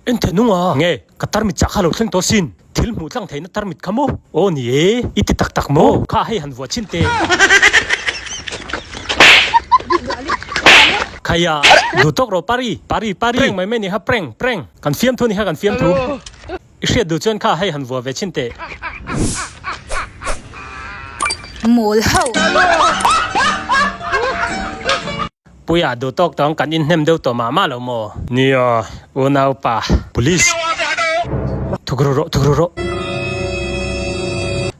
เอ็นเทนุ่งอ่ะเงกัตตาร์มิดจากฮัลโหลเส้นตัวสินทิลมูตั้งไทยนัตตาร์มิดขโมโอ้นี่อิติตักโมข้าให้หันวัวชินเตขยะดูตกเราปารีเปร่งไม่นี่ฮะเปร่งกันเฟียมทุนี่ฮะกันเฟียมทุอีเสียดูจนข้าให้หันวัวเวชินเตหมูเห่าปุยดูตกต้องกันอินเนมเดียวตัวมาแล้วโมนี่อ่ะวันเอาป่า police ทุกโร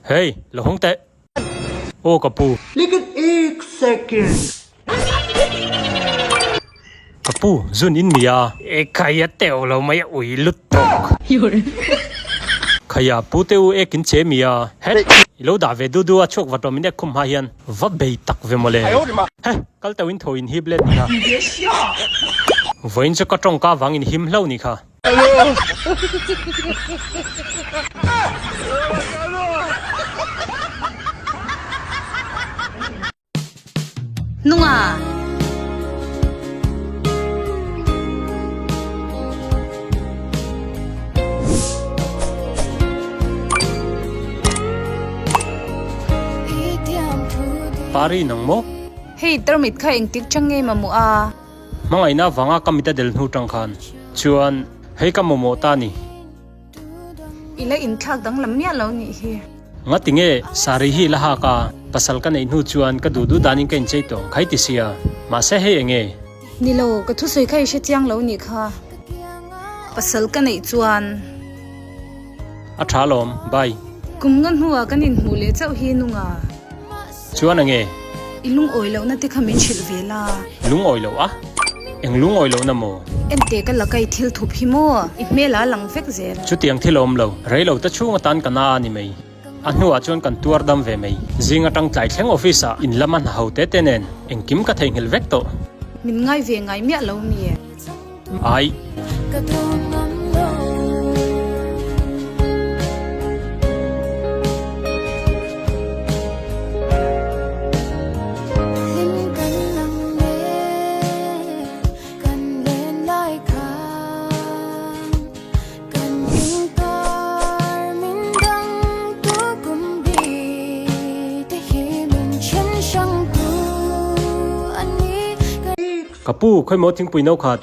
เฮ้ยหลงเตะโอ้กับปูलेकिन 1 सेकंडกับปูจุนอินเมียขยะเตวเราไม่อุยลุดตกขยะปูเตวกินเชมียเฮ้ยเราด่าเวดูชกวัดเราไม่ได้คุมหายันวับเบยตักเวมเลยเฮ้ยกัลเตวินโทอินฮิบเล่นนี่ค่ะวันจะกระจงกาวังอินหิมเล่านี่ค่ะนุ่งอ่ะปารีนังโมเฮ้ยตรมิดข้าเองติ๊กจังไงมามัวมังไงน่าฟังกามิตาเดลนูจังคันชวนให้กำโมตานี่อีละอินคักดังลำเมียเรานี่เฮียงัดติงเอสารีฮีละฮากาปัสสัลกันไอนูชวนก็ดูดานิงกันใจตงใครติเสียมาเสเฮเองนี่โลก็ทุสวยใครเชื่อจังเรานี่ค่ะปัสสัลกันไอจวนอัฐาลมบายกุมเงินหัวกันอินหูเลเจ้าเฮียนุ่งอ่ะชวนเองอีลุงโอยแล้วน่าจะขมิ้นฉิลเวลาลุงโอยแล้วอะเอ็งลุงโอยแล้วนะโมเอ็นเตกันละไกทิลทุบหิโมอีเมล่าหลังเฟกเซลชุดยังที่ลมแล้วไรเราจะช่วงตันกันนานี่ไหมอันหัวชวนกันตัวดำเวไหมจิงตั้งใจแข่งออฟฟิศอินละมันเขาเตเนนเอ็งกิมก็เทงเฮลเวกโตมินง่ายเวง่ายเมียเราเมียไอกับปูค่อยมดทิ้งปุยนกขาด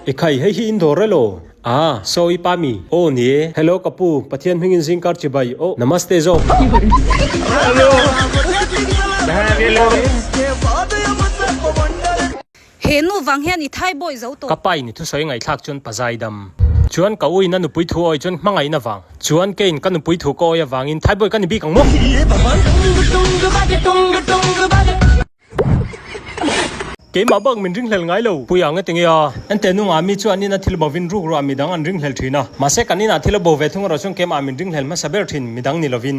ไอ้ไข่ให้หินโดรโลโซอีปามีโอ้นี่ฮัลโหลกับปูปะเทียนพิงอินซิงการ์จิบายโอ้นามัสเตโซฮัลโหลเห็นนูวังเฮียนอีไทยบ่อยเจ้าโตกับไปนี่ทุสอยไงทักจนปะใจดำชวนกับอุ้ยนั่นนุปุยทัวจนมังไงนะวังชวนเก่งกันนุปุยทัวก็อย่าวังอินไทยบ่อยกันนี่บีกังมั้งเกมมาบังมินริงเฮลไงลูปุยอ่างเติงยาอันเตนุ่งอามีชวนนี่นาทิลบวินรูกรัวมีดังอันริงเฮลทีนะมาเสกันนี่นาทิลบเวทุงเราช่วงเกมอามินริงเฮลมาซาเบอร์ทินมีดังนี่ลวิน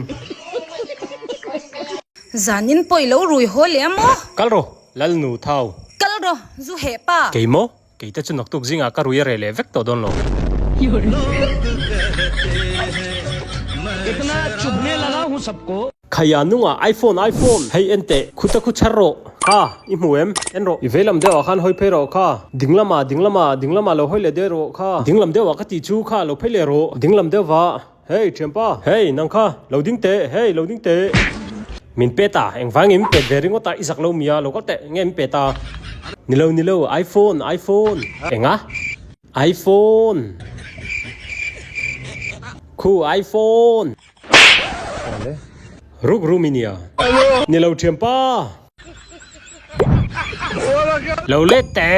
จานินป่วยแล้วรุยหัวเลี้ยมกัลโรลัลนูเท้ากัลโรจูเฮป้าเกมโมเกยแต่จุนนักตุกจิงอาการุยเรเลเวกโตดอนโลइतना चुभने लगा हूँ सबकोขยานุ่งไอโฟนให้เอ็นเตคุตะคุชโรอิมวยเอ็นโรอีเวลัมเดวขันหอยเพโรดิ่งละมาเราหอยเลเดโรดิ่งลำเดวกติจูเราเพลโรดิ่งลำเดวเฮ้ยเทียมป้าเฮ้ยนังเราดิ่งเตเฮ้ยเราดิ่งเตมินเปตาเอ็งฟังอิมเป็ดเวริงก็ตาอิสักเรามียเราก็เตะเงี้ยมินเปตานี่เราไอโฟนเอ็งไอโฟนคู่ไอโฟนรูมิเนียนี่เราเทียมป้าเราเล่เตะ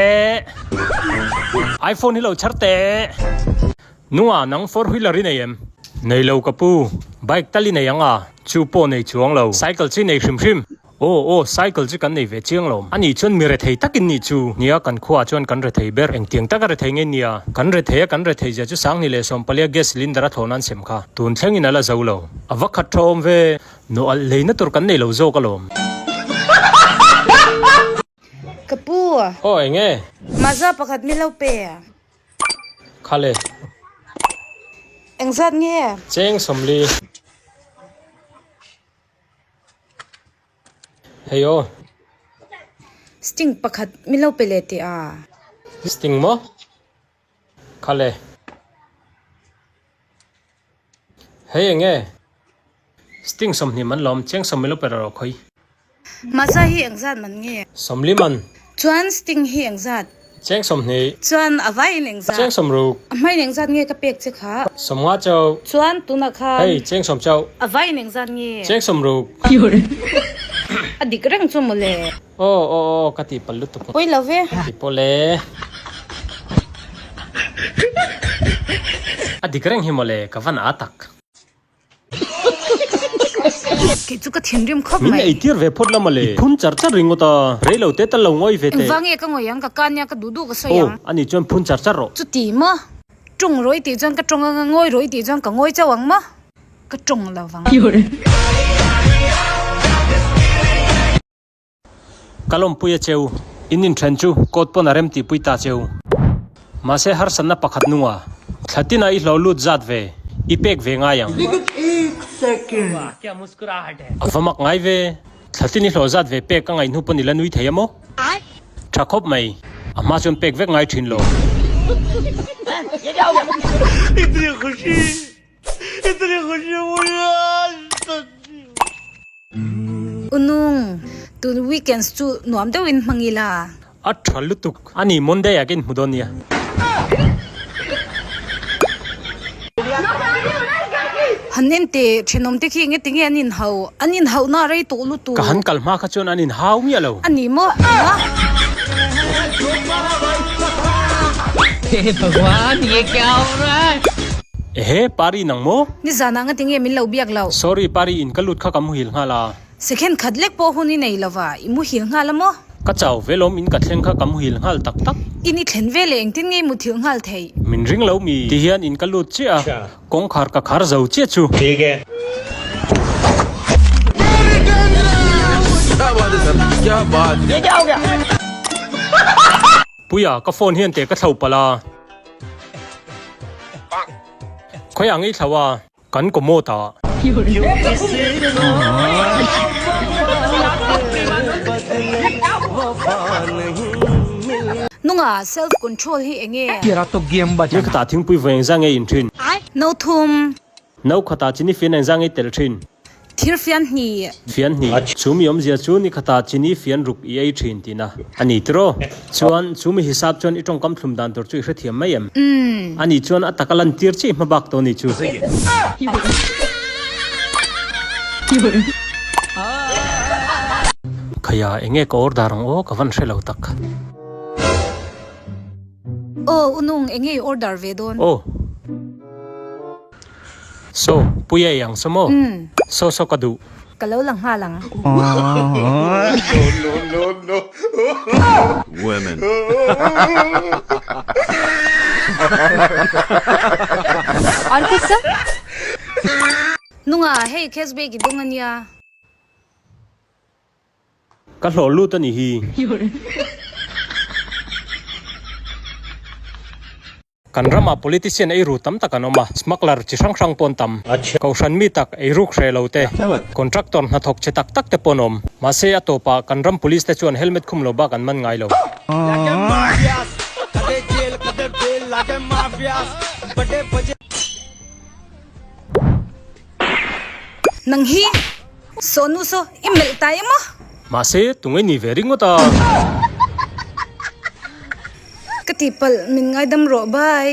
ไอโฟนที่เราชัดเตะนัวนังฟอร์วิลลารีเนี่ยในเรากับปูไบค์ตัลลีเนี่ยยังชูโปในช่วงเราไซเคิลที่ในชิมโอ้ไซเคิลที่กันในเวทีของเราอันนี้ชวนมีเรทัยตักินนี่ชูเนี่ยกันขวาชวนกันเรทัยเบอร์เองเตียงตักเรทัยเงี้ยเนี่ยกันเรทัยจะจุดสังนี่เลยสมปลียแก๊สซิลินเดอร์ทอนันเสียมค่ะตุนเชิงอินาลาเจ้าเราอวัคคัตโตมเวโนอัลเลยนั่นตัวกันในเราโจกันลมกระปูโอ้ยไงมาซาประคัดมิเลาเปียคาเลเอ็งซัดเงี้ยเจ้งสมลีเฮ้ยโอสติงประคัดมิเลาเปเลติอาสติงโมคาเล hey enge sting som ni man lom cheng som melo per ro khoi masa hi engzat man nge somli man chuan sting hi engzat cheng som ni chuan avai engzat cheng som ru mai engzat nge ka pek che kha som nga chau chuan tuna kha hey cheng som chau avai engzat nge cheng som ru adik rang chu mole o kati pallu tu oi love ti pole adikreng himole kavan atak ki chu ka thinrim khop min mai ei tir ve phot lamale phun char char ringo ta reilo te ta lo ngoi ve te engwang e ka ngoyang ka kanya ka dudu ka o soyang ani chon phun char char ro chu ti ma trung roi ti jang ka trung nga ngoi roi ti jang ka ngoi chawang ma ka trung lawang kalom puya cheu inin thanchu kot pon arem ti puita cheu mase har sanna pakhat nuwa thlatina I hlolut zat ve ipek ve nga yang एक second afamak ngai ve thlatini hlo zat ve pek ka ngai nu pon ilanui theyamo thakop mai ama chon pek ve ngai thin lo इतनी खुशी मुझे आज तक unung tu weekends chu nuam de win mangila a thalutuk ani monday again mudonia hanen te thenom te khi nge tinge anin hau na rei to lu tu kahan kalma kha chon anin haw mi alo ani mo हे भगवान ये क्या हो रहा है ehe pari nang mo ni zana nga tinge min lo biak lo sorry pari in kalut kha kamu hil ngala second khadlek po huni nei lawa imu hil ngala mo ka chaw velom in ka thleng kha kamu hil ngal tak tak ini thlen vele eng tin nge mu thil ngal thei min ring lo mi ti hian in kalut chi a kong khar ka khar zo chi chu ठीक है क्या बात है सर क्या बात है puya ka phone hian te ka thlau pala khoi angi thawa kan ko mo ta nunga self control hi enge तेरा तो गेम बचा ni khata thing pui veng zang e in thin no thum no khata chini fian en zang e tel thin thir fian ni fian ni chumi om zia chu ni khata chini fian ruk e ai thin tina ani tro chuan chumi hisab chon itong kam thlum dan tor chu hre thiam mai em ani chuan atakalan tir chi ma bak to ni chu khaya enge ko or darang o kavan shelo tak oh unung enge order ve don oh so puya yang samo so kadu kalau lang ha lang women और कुछ sir nunga hey kesbe gi dongania ka hlo lu ta ni hi kan rama politician ei ru tam takanoma smuggler chi sang sang pon tam kaushan mi tak ei ruk hre lote contractor na thok che tak tak te ponom ma se atopa kan ram police te chuan helmet khum lo ba kan man ngai lo nang hi sonu so email tai mo ma se tungai ni vering ta katipal min ngai dam ro bye